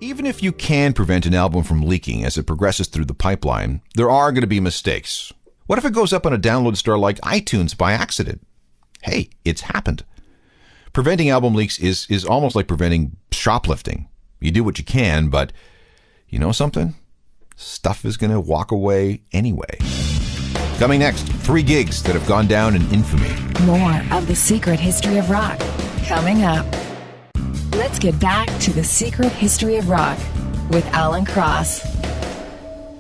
Even if you can prevent an album from leaking as it progresses through the pipeline, there are going to be mistakes. What if it goes up on a download store like iTunes by accident? Hey, it's happened. Preventing album leaks is almost like preventing shoplifting. You do what you can, but you know something? Stuff is going to walk away anyway. Coming next, 3 gigs that have gone down in infamy. More of the secret history of rock coming up. Let's get back to the secret history of rock with Alan Cross.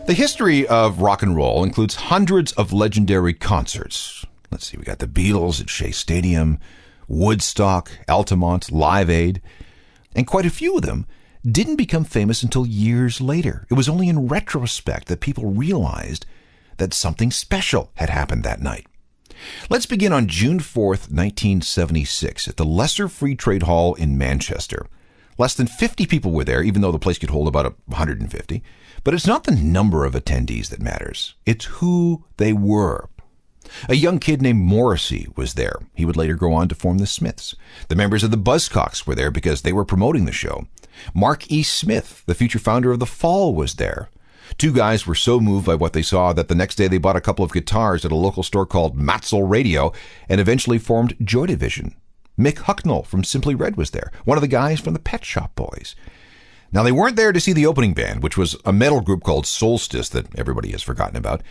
The history of rock and roll includes hundreds of legendary concerts. Let's see, we got the Beatles at Shea Stadium, Woodstock, Altamont, Live Aid, and quite a few of them didn't become famous until years later. It was only in retrospect that people realized that something special had happened that night. Let's begin on June 4th, 1976, at the Lesser Free Trade Hall in Manchester. Less than 50 people were there, even though the place could hold about 150. But it's not the number of attendees that matters. It's who they were. A young kid named Morrissey was there. He would later go on to form the Smiths. The members of the Buzzcocks were there because they were promoting the show. Mark E. Smith, the future founder of The Fall, was there. 2 guys were so moved by what they saw that the next day they bought a couple of guitars at a local store called Matzel Radio and eventually formed Joy Division. Mick Hucknall from Simply Red was there, one of the guys from the Pet Shop Boys. Now, they weren't there to see the opening band, which was a metal group called Solstice that everybody has forgotten about.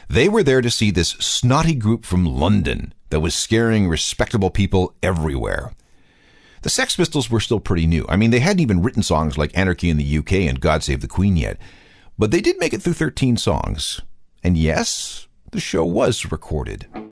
They were there to see this snotty group from London that was scaring respectable people everywhere. The Sex Pistols were still pretty new. I mean, they hadn't even written songs like Anarchy in the UK and God Save the Queen yet. But they did make it through 13 songs. And yes, the show was recorded.